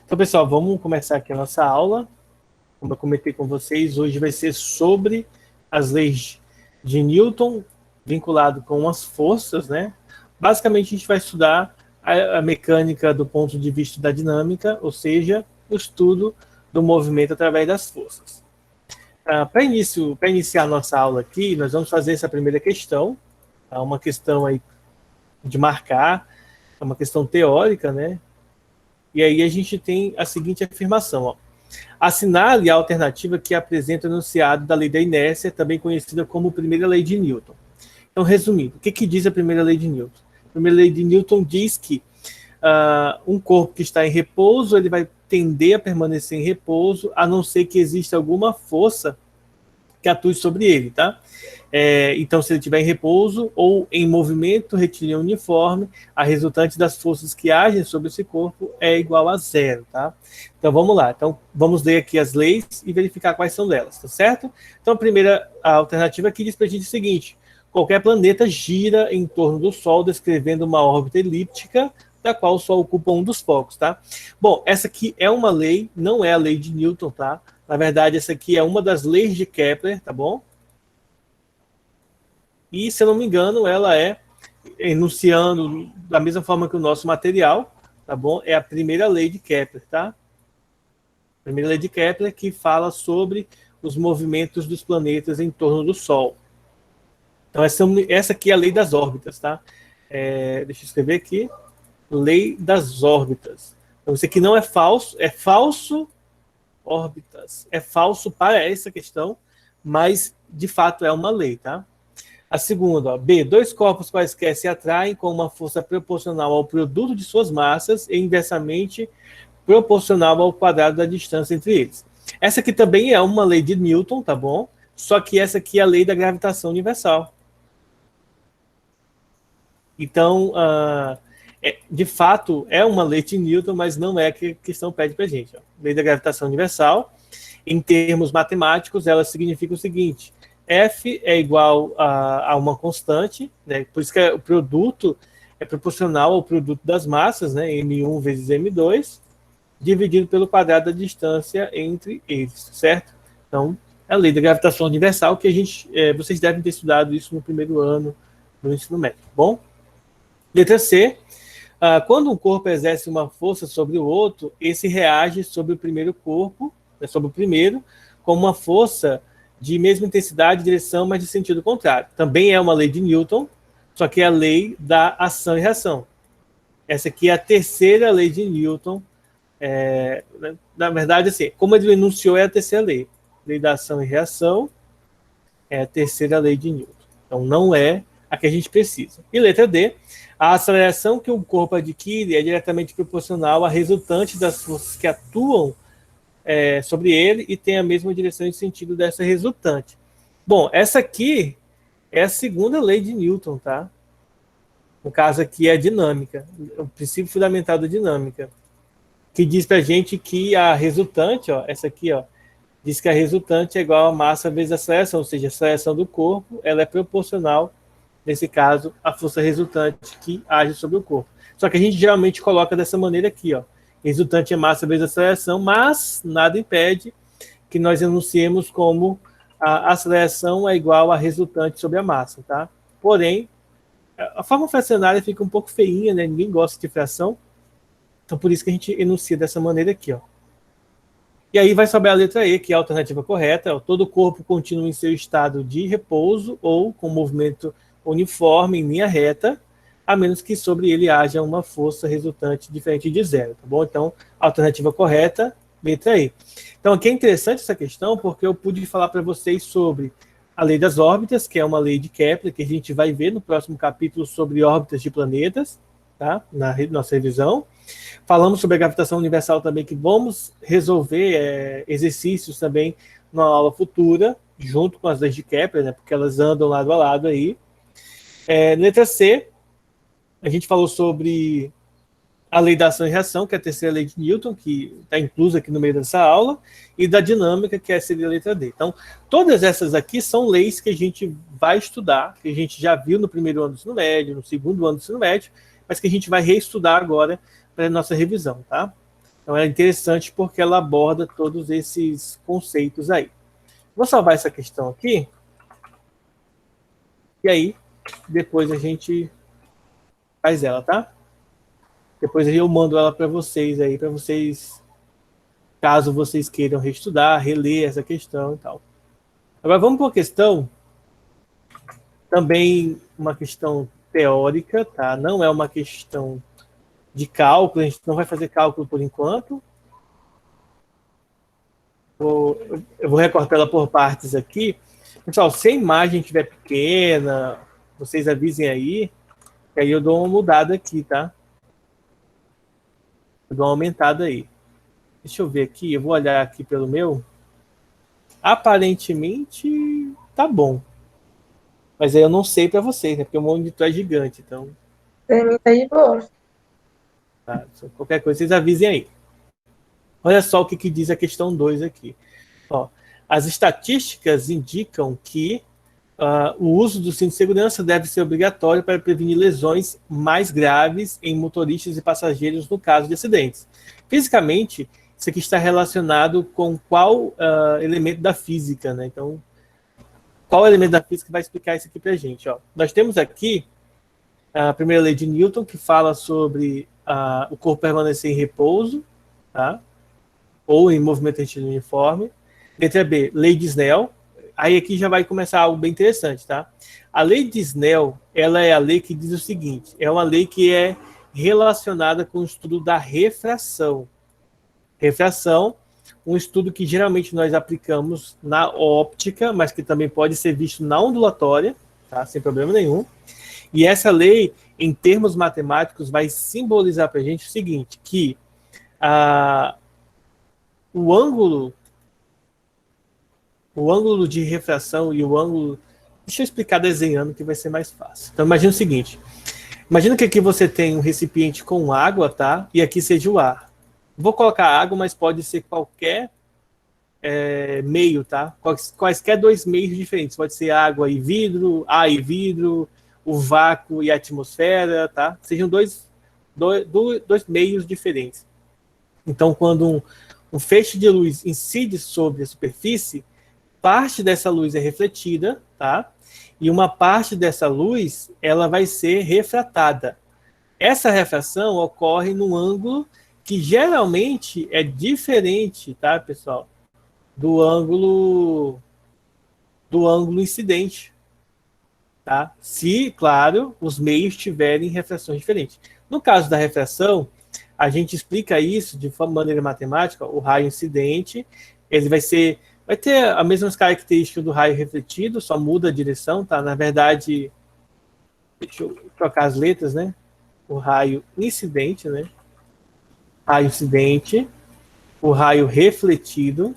Então, pessoal, vamos começar aqui a nossa aula. Como eu comentei com vocês, hoje vai ser sobre as leis de Newton, vinculado com as forças, né? Basicamente, a gente vai estudar a mecânica do ponto de vista da dinâmica, ou seja, o estudo do movimento através das forças. Para iniciar a nossa aula aqui, nós vamos fazer essa primeira questão, uma questão aí de marcar, é uma questão teórica, né? E aí a gente tem a seguinte afirmação, ó. Assinale a alternativa que apresenta o enunciado da lei da inércia, também conhecida como primeira lei de Newton. Então, resumindo, o que diz a primeira lei de Newton? A primeira lei de Newton diz que um corpo que está em repouso, ele vai tender a permanecer em repouso, a não ser que exista alguma força que atue sobre ele, tá? Então, se ele estiver em repouso ou em movimento retilíneo uniforme, a resultante das forças que agem sobre esse corpo é igual a zero, tá? Então, vamos lá. Então, vamos ler aqui as leis e verificar quais são delas, tá certo? Então, a primeira alternativa aqui diz para a gente o seguinte: qualquer planeta gira em torno do Sol, descrevendo uma órbita elíptica, da qual o Sol ocupa um dos focos, tá? Bom, essa aqui é uma lei, não é a lei de Newton, tá? Na verdade, essa aqui é uma das leis de Kepler, tá bom? E, se eu não me engano, ela é enunciando da mesma forma que o nosso material, tá bom? É a primeira lei de Kepler, tá? A primeira lei de Kepler que fala sobre os movimentos dos planetas em torno do Sol. Então, essa aqui é a lei das órbitas, tá? Deixa eu escrever aqui. Lei das órbitas. Então, isso aqui não é falso, é falso órbitas. É falso para essa questão, mas, de fato, é uma lei, tá? A segunda, ó, B, dois corpos quaisquer se atraem com uma força proporcional ao produto de suas massas e inversamente proporcional ao quadrado da distância entre eles. Essa aqui também é uma lei de Newton, tá bom? Só que essa aqui é a lei da gravitação universal. Então, de fato, é uma lei de Newton, mas não é que a questão pede para a gente. Ó. Lei da gravitação universal, em termos matemáticos, ela significa o seguinte: F é igual a uma constante, né? Por isso que o produto é proporcional ao produto das massas, né? M1 vezes M2, dividido pelo quadrado da distância entre eles, certo? Então, é a lei da gravitação universal, que vocês devem ter estudado isso no primeiro ano do ensino médio, bom? Letra C. Quando um corpo exerce uma força sobre o outro, esse reage sobre o primeiro corpo, sobre o primeiro, com uma força de mesma intensidade e direção, mas de sentido contrário. Também é uma lei de Newton, só que é a lei da ação e reação. Essa aqui é a terceira lei de Newton. Na verdade, assim, como ele enunciou, é a terceira lei. Lei da ação e reação é a terceira lei de Newton. Então, não é a que a gente precisa. E letra D, a aceleração que o corpo adquire é diretamente proporcional à resultante das forças que atuam sobre ele e tem a mesma direção e sentido dessa resultante. Bom, essa aqui é a segunda lei de Newton, tá? No caso aqui é a dinâmica, o princípio fundamental da dinâmica, que diz pra gente que a resultante, ó, essa aqui, ó, diz que a resultante é igual a massa vezes a aceleração, ou seja, a aceleração do corpo, ela é proporcional, nesse caso, à força resultante que age sobre o corpo. Só que a gente geralmente coloca dessa maneira aqui, ó. Resultante é massa vezes aceleração, mas nada impede que nós enunciemos como a aceleração é igual a resultante sobre a massa, tá? Porém, a forma fracionária fica um pouco feinha, né? Ninguém gosta de fração. Então, por isso que a gente enuncia dessa maneira aqui, ó. E aí vai sobrar a letra E, que é a alternativa correta. Ó, todo corpo continua em seu estado de repouso ou com movimento uniforme em linha reta, a menos que sobre ele haja uma força resultante diferente de zero, tá bom? Então, a alternativa correta, letra E. Então, aqui é interessante essa questão, porque eu pude falar para vocês sobre a lei das órbitas, que é uma lei de Kepler, que a gente vai ver no próximo capítulo sobre órbitas de planetas, tá? Na nossa revisão. Falamos sobre a gravitação universal também, que vamos resolver exercícios também na aula futura, junto com as leis de Kepler, né? Porque elas andam lado a lado aí. Letra C, a gente falou sobre a lei da ação e reação, que é a terceira lei de Newton, que está inclusa aqui no meio dessa aula, e da dinâmica, que seria a letra D. Então, todas essas aqui são leis que a gente vai estudar, que a gente já viu no primeiro ano do ensino médio, no segundo ano do ensino médio, mas que a gente vai reestudar agora para a nossa revisão, tá? Então é interessante porque ela aborda todos esses conceitos aí. Vou salvar essa questão aqui. E aí, depois a gente faz ela, tá? Depois eu mando ela para vocês aí, para vocês, caso vocês queiram reestudar, reler essa questão e tal. Agora vamos para uma questão, também uma questão teórica, tá? Não é uma questão de cálculo, a gente não vai fazer cálculo por enquanto. Eu vou recortar ela por partes aqui. Pessoal, se a imagem estiver pequena, vocês avisem aí, que aí eu dou uma mudada aqui, tá? Eu dou uma aumentada aí. Deixa eu ver aqui, eu vou olhar aqui pelo meu. Aparentemente tá bom. Mas aí eu não sei para vocês, né? Porque o monitor é gigante, então. Pra mim tá de boa. Tá, qualquer coisa, vocês avisem aí. Olha só o que diz a questão 2 aqui. Ó, as estatísticas indicam que o uso do cinto de segurança deve ser obrigatório para prevenir lesões mais graves em motoristas e passageiros no caso de acidentes. Fisicamente, isso aqui está relacionado com qual elemento da física, né? Então, qual elemento da física vai explicar isso aqui para a gente? Ó, nós temos aqui a primeira lei de Newton, que fala sobre o corpo permanecer em repouso, tá? Ou em movimento retido uniforme. Letra B, lei de Snell. Aí aqui já vai começar algo bem interessante, tá? A lei de Snell, ela é a lei que diz o seguinte, é uma lei que é relacionada com o estudo da refração. Refração, um estudo que geralmente nós aplicamos na óptica, mas que também pode ser visto na ondulatória, tá? Sem problema nenhum. E essa lei, em termos matemáticos, vai simbolizar para a gente o seguinte, que o ângulo de refração e o ângulo... Deixa eu explicar desenhando que vai ser mais fácil. Então, imagina o seguinte. Imagina que aqui você tem um recipiente com água, tá? E aqui seja o ar. Vou colocar água, mas pode ser qualquer meio, tá? Quaisquer dois meios diferentes. Pode ser água e vidro, ar e vidro, o vácuo e a atmosfera, tá? Sejam dois meios diferentes. Então, quando um feixe de luz incide sobre a superfície, parte dessa luz é refletida, tá? E uma parte dessa luz, ela vai ser refratada. Essa refração ocorre num ângulo que geralmente é diferente, tá, pessoal? Do ângulo incidente, tá? Se, claro, os meios tiverem refrações diferentes. No caso da refração, a gente explica isso de maneira matemática. O raio incidente, ele vai ter as mesmas características do raio refletido, só muda a direção, tá? Na verdade, deixa eu trocar as letras, né? O raio incidente, né? Raio incidente, o raio refletido,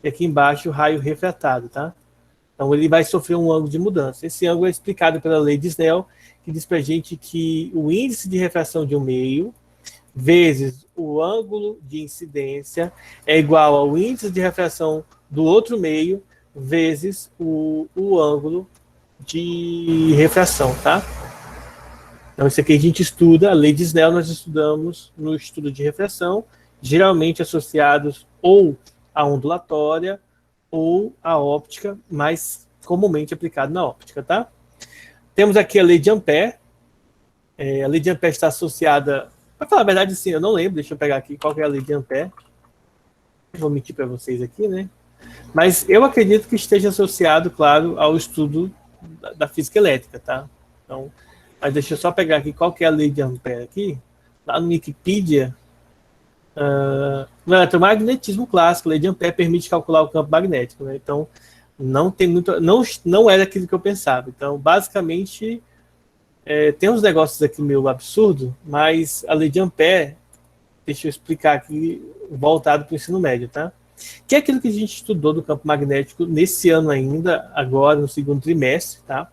e aqui embaixo o raio refratado, tá? Então ele vai sofrer um ângulo de mudança. Esse ângulo é explicado pela lei de Snell, que diz pra gente que o índice de refração de um meio vezes o ângulo de incidência é igual ao índice de refração do outro meio vezes o ângulo de refração, tá? Então, isso aqui a gente estuda, a lei de Snell nós estudamos no estudo de refração, geralmente associados ou à ondulatória ou à óptica, mais comumente aplicado na óptica, tá? Temos aqui a lei de Ampère. A lei de Ampère está associada... Para falar a verdade, sim, eu não lembro. Deixa eu pegar aqui qual que é a lei de Ampère. Vou mentir para vocês aqui, né? Mas eu acredito que esteja associado, claro, ao estudo da física elétrica, tá? Então, mas deixa eu só pegar aqui qual que é a lei de Ampère aqui. Lá no Wikipedia, no eletromagnetismo clássico, a lei de Ampère permite calcular o campo magnético, né? Então, não tem muito... Não era aquilo que eu pensava. Então, basicamente... tem uns negócios aqui meio absurdo, mas a lei de Ampère, deixa eu explicar aqui, voltado para o ensino médio, tá? Que é aquilo que a gente estudou do campo magnético nesse ano ainda, agora no segundo trimestre, tá?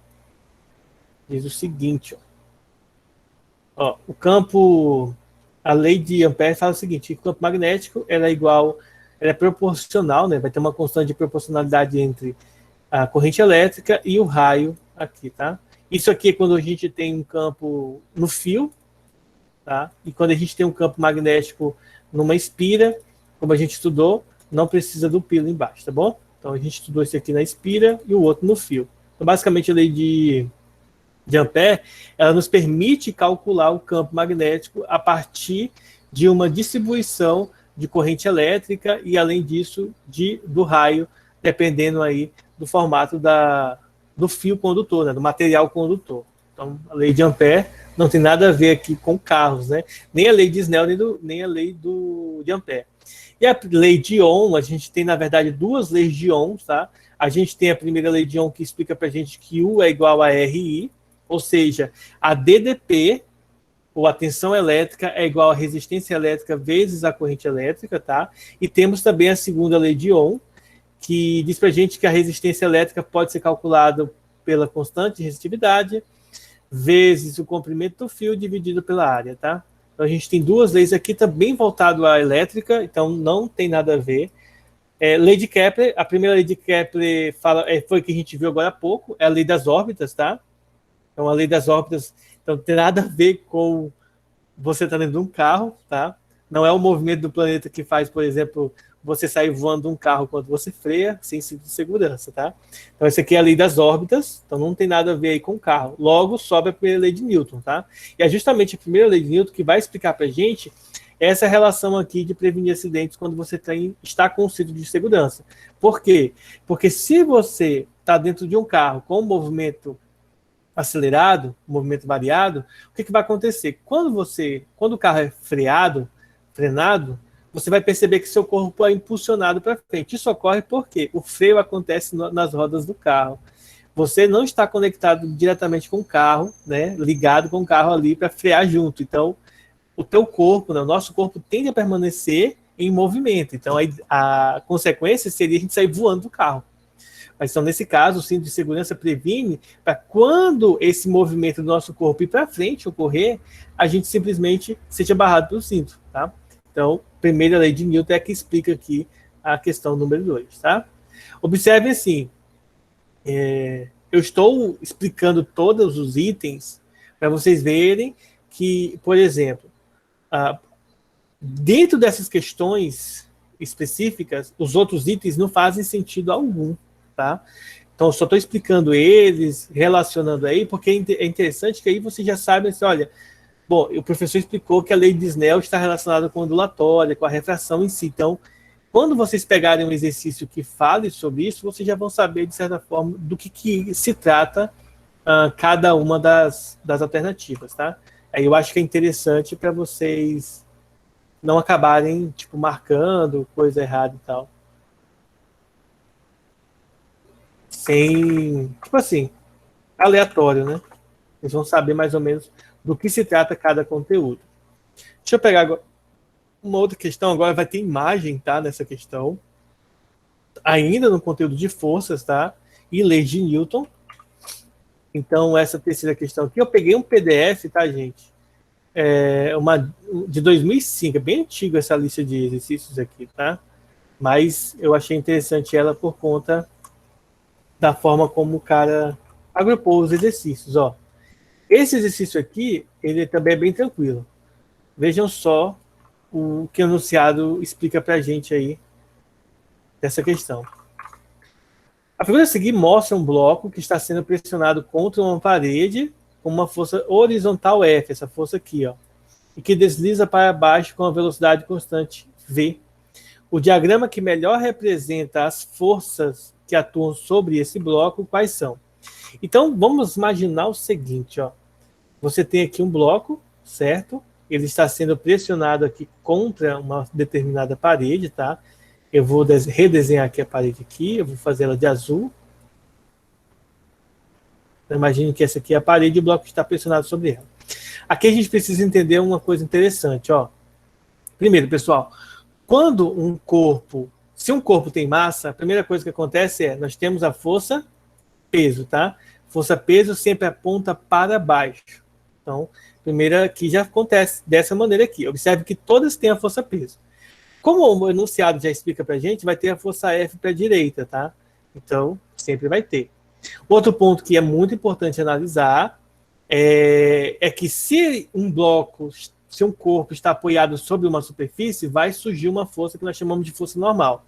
Diz o seguinte, ó, a lei de Ampère fala o seguinte, o campo magnético ela é proporcional, né? Vai ter uma constante de proporcionalidade entre a corrente elétrica e o raio aqui, tá? Isso aqui é quando a gente tem um campo no fio, tá? E quando a gente tem um campo magnético numa espira, como a gente estudou, não precisa do pilo embaixo, tá bom? Então a gente estudou esse aqui na espira e o outro no fio. Então basicamente a lei de Ampère, ela nos permite calcular o campo magnético a partir de uma distribuição de corrente elétrica e, além disso, do raio, dependendo aí do formato do fio condutor, né, do material condutor. Então, a lei de Ampère não tem nada a ver aqui com carros, né? Nem a lei de Snell, nem a lei de Ampère. E a lei de Ohm, a gente tem, na verdade, duas leis de Ohm, tá? A gente tem a primeira lei de Ohm que explica para a gente que U é igual a RI, ou seja, a DDP, ou a tensão elétrica, é igual a resistência elétrica vezes a corrente elétrica, tá? E temos também a segunda lei de Ohm, que diz para a gente que a resistência elétrica pode ser calculada pela constante de resistividade vezes o comprimento do fio dividido pela área, tá? Então a gente tem duas leis aqui, também voltado à elétrica, então não tem nada a ver. Lei de Kepler, a primeira lei de Kepler foi que a gente viu agora há pouco, é a lei das órbitas, tá? Então a lei das órbitas não tem nada a ver com você estar dentro de um carro, tá? Não é o movimento do planeta que faz, por exemplo, você sair voando de um carro quando você freia, sem cinto de segurança, tá? Então, essa aqui é a lei das órbitas, então não tem nada a ver aí com o carro. Logo, sobe a primeira lei de Newton, tá? E é justamente a primeira lei de Newton que vai explicar pra gente essa relação aqui de prevenir acidentes quando você está com o cinto de segurança. Por quê? Porque se você está dentro de um carro com um movimento acelerado, movimento variado, o que vai acontecer? Quando o carro é frenado, você vai perceber que seu corpo é impulsionado para frente. Isso ocorre porque o freio acontece nas rodas do carro. Você não está conectado diretamente com o carro, né, ligado com o carro ali para frear junto. Então, o teu corpo, né, o nosso corpo tende a permanecer em movimento. Então, a consequência seria a gente sair voando do carro. Mas então, nesse caso, o cinto de segurança previne para quando esse movimento do nosso corpo ir para frente, ocorrer, a gente simplesmente seja barrado pelo cinto, tá? Então, primeira lei de Newton é a que explica aqui a questão número 2, tá? Observe assim, eu estou explicando todos os itens para vocês verem que, por exemplo, dentro dessas questões específicas, os outros itens não fazem sentido algum, tá? Então, eu só estou explicando eles, relacionando aí, porque é interessante que aí você já sabe, assim, olha, bom, o professor explicou que a lei de Snell está relacionada com a ondulatória, com a refração em si. Então, quando vocês pegarem um exercício que fale sobre isso, vocês já vão saber, de certa forma, do que se trata cada uma das alternativas, tá? Aí eu acho que é interessante para vocês não acabarem, tipo, marcando coisa errada e tal. Sem, tipo assim, aleatório, né? Eles vão saber mais ou menos do que se trata cada conteúdo. Deixa eu pegar agora uma outra questão. Agora vai ter imagem, tá? Nessa questão. Ainda no conteúdo de forças, tá? E leis de Newton. Então, essa terceira questão aqui, eu peguei um PDF, tá, gente? Uma de 2005. É bem antigo essa lista de exercícios aqui, tá? Mas eu achei interessante ela por conta da forma como o cara agrupou os exercícios, ó. Esse exercício aqui, ele também é bem tranquilo. Vejam só o que o enunciado explica para a gente aí dessa questão. A figura a seguir mostra um bloco que está sendo pressionado contra uma parede com uma força horizontal F, essa força aqui, ó, e que desliza para baixo com a velocidade constante V. O diagrama que melhor representa as forças que atuam sobre esse bloco, quais são? Então, vamos imaginar o seguinte, ó. Você tem aqui um bloco, certo? Ele está sendo pressionado aqui contra uma determinada parede, tá? Eu vou redesenhar aqui a parede aqui, eu vou fazer ela de azul. Então, imagine que essa aqui é a parede e o bloco está pressionado sobre ela. Aqui a gente precisa entender uma coisa interessante, ó. Primeiro, pessoal, se um corpo tem massa, a primeira coisa que acontece nós temos a força-peso, tá? Força-peso sempre aponta para baixo. Então, primeira que já acontece dessa maneira aqui. Observe que todas têm a força-peso. Como o enunciado já explica para a gente, vai ter a força F para a direita, tá? Então, sempre vai ter. Outro ponto que é muito importante analisar é que se um bloco se um corpo está apoiado sobre uma superfície, vai surgir uma força que nós chamamos de força normal.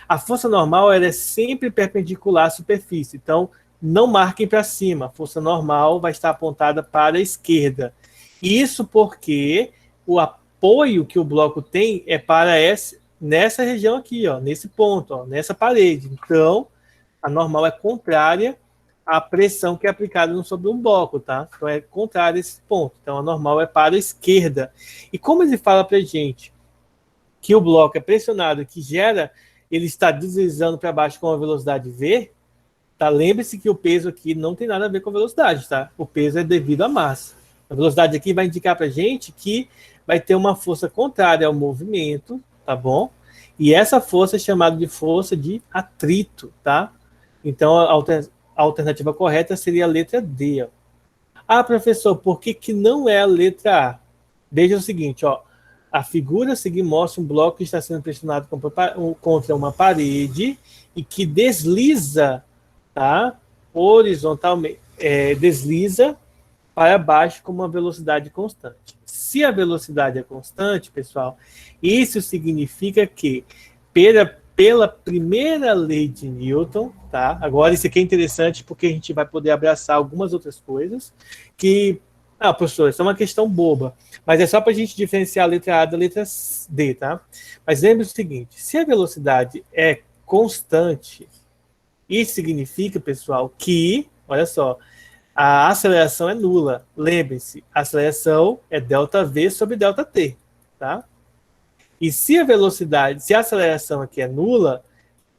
A força normal ela é sempre perpendicular à superfície, então não marquem para cima. A força normal vai estar apontada para a esquerda. Isso porque o apoio que o bloco tem é para nessa região aqui, ó, nesse ponto, ó, nessa parede. Então, a normal é contrária à pressão que é aplicada sobre um bloco, tá? Então, é contrária a esse ponto. Então, a normal é para a esquerda. E como ele fala para a gente que o bloco é pressionado, que gera, ele está deslizando para baixo com a velocidade v, tá? Lembre-se que o peso aqui não tem nada a ver com a velocidade, tá? O peso é devido à massa. A velocidade aqui vai indicar para a gente que vai ter uma força contrária ao movimento, tá bom? E essa força é chamada de força de atrito, tá? Então, a alternativa correta seria a letra D. Ó. Ah, professor, por que não é a letra A? Veja o seguinte, ó. A figura a seguir mostra um bloco que está sendo pressionado contra uma parede e que desliza, tá? Horizontalmente, desliza para baixo com uma velocidade constante. Se a velocidade é constante, pessoal, isso significa que pela primeira lei de Newton, tá? Agora isso aqui é interessante porque a gente vai poder abraçar algumas outras coisas que, professor, isso é uma questão boba, mas é só para a gente diferenciar a letra A da letra D, tá? Mas lembre o seguinte, se a velocidade é constante, isso significa, pessoal, que, olha só, a aceleração é nula. Lembre-se, a aceleração é ΔV sobre ΔT, tá? E se a aceleração aqui é nula,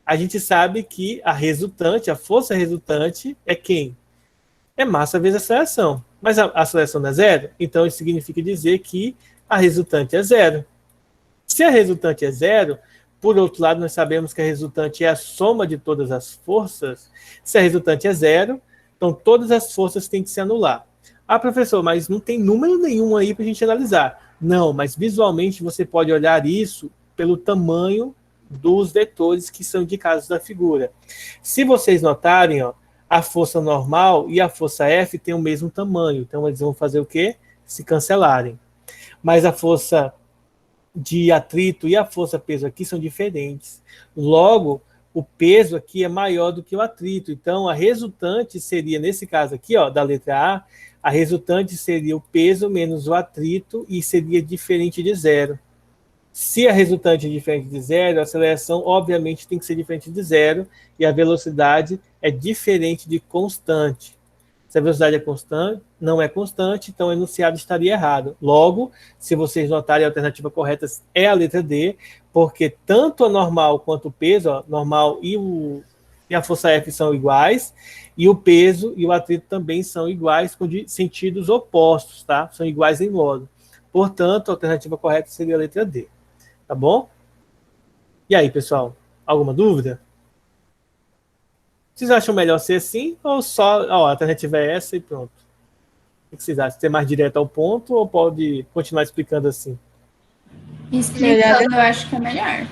a gente sabe que a força resultante é quem? É massa vezes aceleração. Mas a aceleração não é zero? Então isso significa dizer que a resultante é zero. Se a resultante é zero, por outro lado, nós sabemos que a resultante é a soma de todas as forças. Se a resultante é zero, então todas as forças têm que se anular. Ah, professor, mas não tem número nenhum aí para a gente analisar. Não, mas visualmente você pode olhar isso pelo tamanho dos vetores que são indicados da figura. Se vocês notarem, ó, a força normal e a força F têm o mesmo tamanho. Então eles vão fazer o quê? Se cancelarem. Mas a força de atrito e a força peso aqui são diferentes. Logo, o peso aqui é maior do que o atrito. Então, a resultante seria, nesse caso aqui, ó, da letra A resultante seria o peso menos o atrito e seria diferente de zero. Se a resultante é diferente de zero, a aceleração, obviamente, tem que ser diferente de zero e a velocidade é diferente de constante. Se a velocidade é constante, não é constante, então o enunciado estaria errado. Logo, se vocês notarem, a alternativa correta é a letra D, porque tanto a normal quanto o peso, ó, normal e a força F são iguais, e o peso e o atrito também são iguais, com sentidos opostos, tá? São iguais em modo. Portanto, a alternativa correta seria a letra D. Tá bom? E aí, pessoal? Alguma dúvida? Vocês acham melhor ser assim ou só a alternativa é essa e pronto? O que vocês acham? Ser mais direto ao ponto ou pode continuar explicando assim? Explicando, eu acho que é melhor.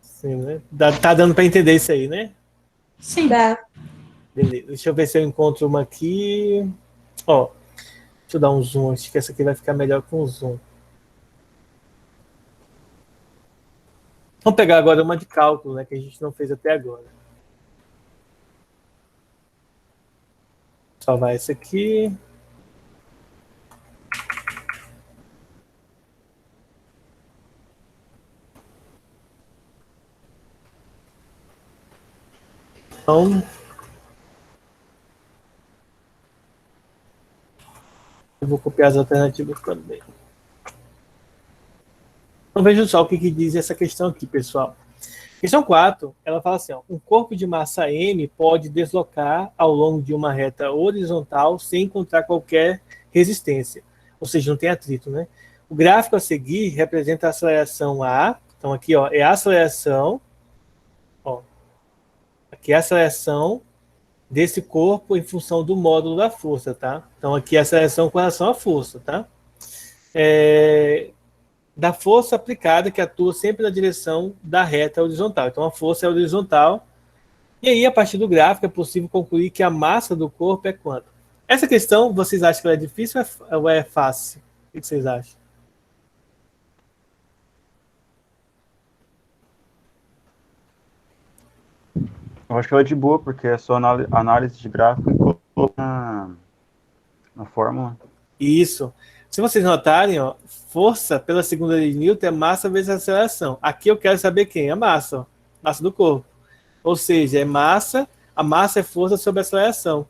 Sim, né? Tá dando para entender isso aí, né? Sim. Dá. Beleza. Deixa eu ver se eu encontro uma aqui. Ó, deixa eu dar um zoom. Acho que essa aqui vai ficar melhor com o zoom. Vamos pegar agora uma de cálculo, né? Que a gente não fez até agora. Salvar essa aqui. Então, eu vou copiar as alternativas também. Então vejam só o que diz essa questão aqui, pessoal. Questão 4, ela fala assim, ó, um corpo de massa M pode deslocar ao longo de uma reta horizontal sem encontrar qualquer resistência, ou seja, não tem atrito, né? O gráfico a seguir representa a aceleração A, então aqui, ó, é a aceleração, ó, aqui é a aceleração desse corpo em função do módulo da força, tá? Então aqui é a aceleração com relação à força, tá? Da força aplicada que atua sempre na direção da reta horizontal. Então, a força é horizontal. E aí, a partir do gráfico, é possível concluir que a massa do corpo é quanto? Essa questão, vocês acham que ela é difícil ou é fácil? O que vocês acham? Eu acho que ela é de boa, porque é só análise de gráfico e colocou na fórmula. Isso. Se vocês notarem, ó, força pela segunda lei de Newton é massa vezes aceleração. Aqui eu quero saber quem? A massa, ó, massa do corpo. Ou seja, é massa, a massa é força sobre a aceleração.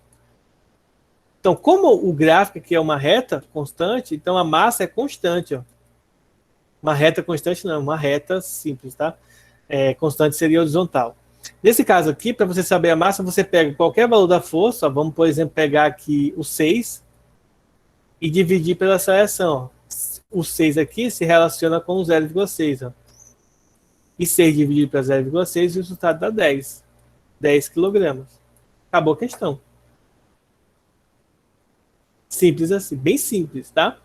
Então, como o gráfico aqui é uma reta constante, então a massa é constante, ó. Uma reta constante não, uma reta simples, tá? Constante seria horizontal. Nesse caso aqui, para você saber a massa, você pega qualquer valor da força, ó, vamos, por exemplo, pegar aqui o 6 e dividir pela aceleração. Ó. O 6 aqui se relaciona com o 0,6. E 6 dividido para 0,6, o resultado dá 10. 10 quilogramas. Acabou a questão. Simples assim, bem simples, tá?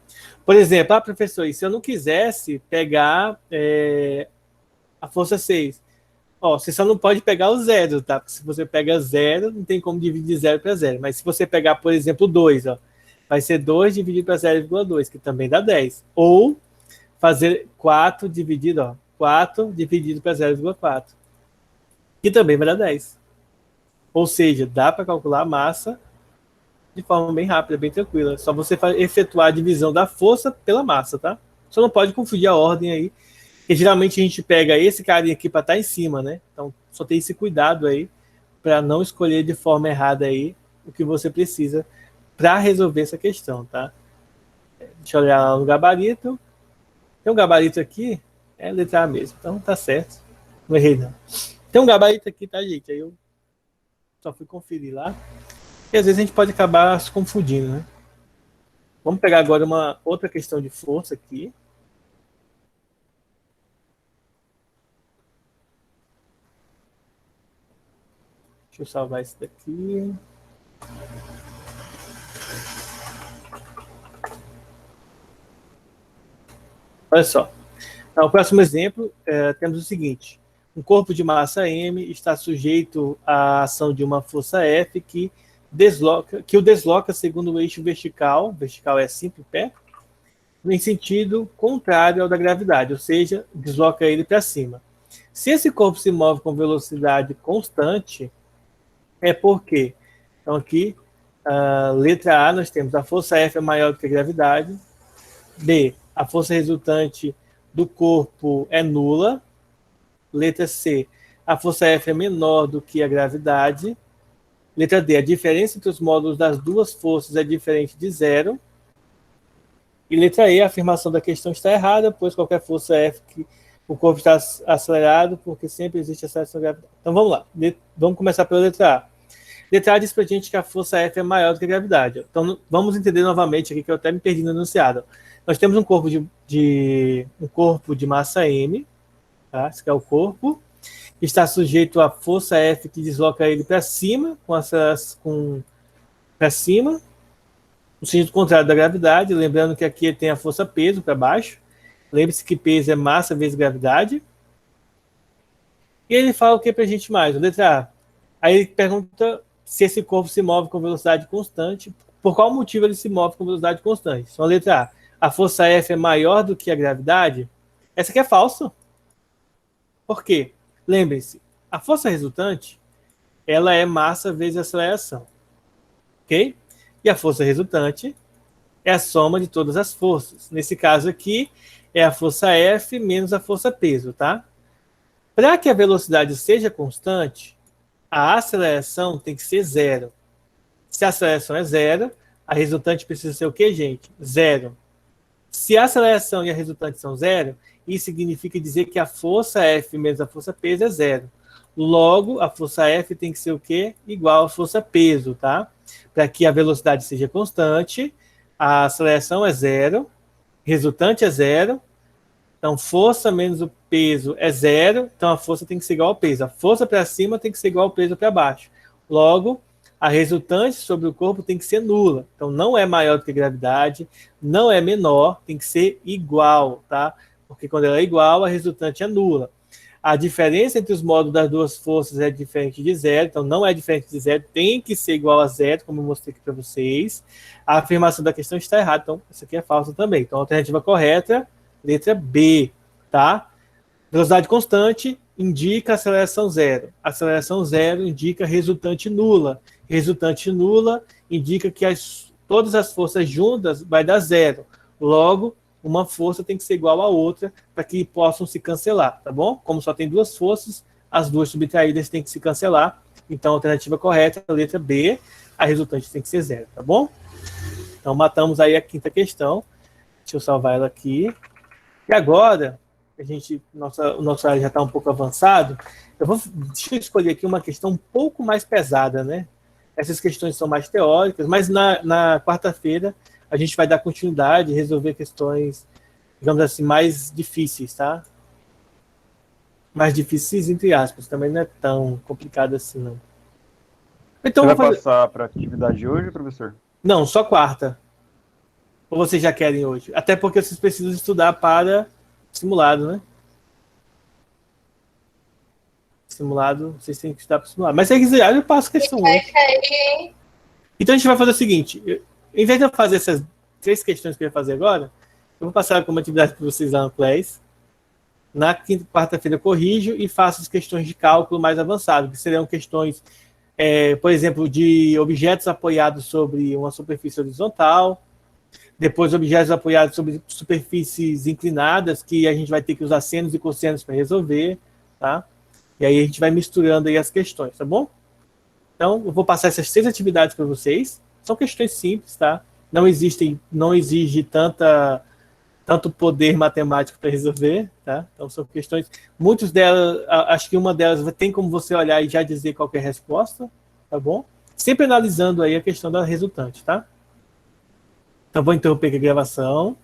Por exemplo, professor, e se eu não quisesse pegar a força 6? Ó, você só não pode pegar o 0, tá? Porque se você pega 0, não tem como dividir 0 para 0. Mas se você pegar, por exemplo, 2, ó, vai ser 2 dividido para 0,2, que também dá 10. Ou fazer 4 dividido, ó, 4 dividido para 0,4, que também vai dar 10. Ou seja, dá para calcular a massa de forma bem rápida, bem tranquila. Só você efetuar a divisão da força pela massa, tá? Só não pode confundir a ordem aí. Porque geralmente a gente pega esse carinha aqui para estar em cima, né? Então só tem esse cuidado aí para não escolher de forma errada aí o que você precisa para resolver essa questão, tá? Deixa eu olhar lá no gabarito. Tem um gabarito aqui, é letra A mesmo, então tá certo. Não errei não. Tem um gabarito aqui, tá, gente? Aí eu só fui conferir lá. E às vezes a gente pode acabar se confundindo, né? Vamos pegar agora uma outra questão de força aqui. Deixa eu salvar esse daqui. Olha só. Então, o próximo exemplo, temos o seguinte. Um corpo de massa M está sujeito à ação de uma força F que o desloca segundo o eixo vertical é sempre pé, em sentido contrário ao da gravidade, ou seja, desloca ele para cima. Se esse corpo se move com velocidade constante, é porque, então aqui, letra A, nós temos a força F é maior do que a gravidade, B, a força resultante do corpo é nula, letra C, a força F é menor do que a gravidade, letra D, a diferença entre os módulos das duas forças é diferente de zero. E letra E, a afirmação da questão está errada, pois qualquer força F que o corpo está acelerado, porque sempre existe aceleração gravidade. Então vamos lá, vamos começar pela letra A. Letra A diz para a gente que a força F é maior do que a gravidade. Então vamos entender novamente aqui, que eu até me perdi no enunciado. Nós temos um corpo de massa M, tá? Esse aqui é o corpo, está sujeito à força F que desloca ele para cima, para cima, no sentido contrário da gravidade, lembrando que aqui tem a força peso para baixo. Lembre-se que peso é massa vezes gravidade. E ele fala o que para a gente mais? Letra A. Aí ele pergunta se esse corpo se move com velocidade constante. Por qual motivo ele se move com velocidade constante? Então, a letra A força F é maior do que a gravidade? Essa aqui é falso. Por quê? Lembrem-se, a força resultante, ela é massa vezes aceleração. Ok? E a força resultante é a soma de todas as forças. Nesse caso aqui, é a força F menos a força peso, tá? Para que a velocidade seja constante, a aceleração tem que ser zero. Se a aceleração é zero, a resultante precisa ser o quê, gente? Zero. Se a aceleração e a resultante são zero, isso significa dizer que a força F menos a força peso é zero. Logo, a força F tem que ser o quê? Igual à força peso, tá? Para que a velocidade seja constante, a aceleração é zero, resultante é zero, então força menos o peso é zero, então a força tem que ser igual ao peso. A força para cima tem que ser igual ao peso para baixo. Logo, a resultante sobre o corpo tem que ser nula. Então não é maior do que a gravidade, não é menor, tem que ser igual, tá? Porque quando ela é igual, a resultante é nula. A diferença entre os módulos das duas forças é diferente de zero, então não é diferente de zero, tem que ser igual a zero, como eu mostrei aqui para vocês. A afirmação da questão está errada, então isso aqui é falso também. Então a alternativa correta, letra B, tá? Velocidade constante indica aceleração zero. Aceleração zero indica resultante nula. Resultante nula indica que todas as forças juntas vai dar zero. Logo, uma força tem que ser igual à outra para que possam se cancelar, tá bom? Como só tem duas forças, as duas subtraídas têm que se cancelar. Então, a alternativa correta é a letra B, a resultante tem que ser zero, tá bom? Então, matamos aí a quinta questão. Deixa eu salvar ela aqui. E agora, o nosso área já está um pouco avançado, deixa eu escolher aqui uma questão um pouco mais pesada, né? Essas questões são mais teóricas, mas na quarta-feira a gente vai dar continuidade e resolver questões, digamos assim, mais difíceis, tá? Mais difíceis, entre aspas, também não é tão complicado assim, não. Então, você vai passar para a atividade de hoje, professor? Não, só quarta. Ou vocês já querem hoje? Até porque vocês precisam estudar para simulado, né? Simulado, vocês têm que estudar para simulado. Mas se quiser, eu passo questão hoje. Então a gente vai fazer o seguinte: em vez de eu fazer essas 3 questões que eu ia fazer agora, eu vou passar como atividade para vocês lá no Class. Na quarta-feira eu corrijo e faço as questões de cálculo mais avançado, que seriam questões, por exemplo, de objetos apoiados sobre uma superfície horizontal, depois objetos apoiados sobre superfícies inclinadas, que a gente vai ter que usar senos e cossenos para resolver, tá? E aí a gente vai misturando aí as questões, tá bom? Então, eu vou passar essas 3 atividades para vocês. São questões simples, tá? Não exige tanto poder matemático para resolver, tá? Então, são questões... Muitas delas, acho que uma delas tem como você olhar e já dizer qual que é a resposta, tá bom? Sempre analisando aí a questão da resultante, tá? Então, vou interromper aqui a gravação.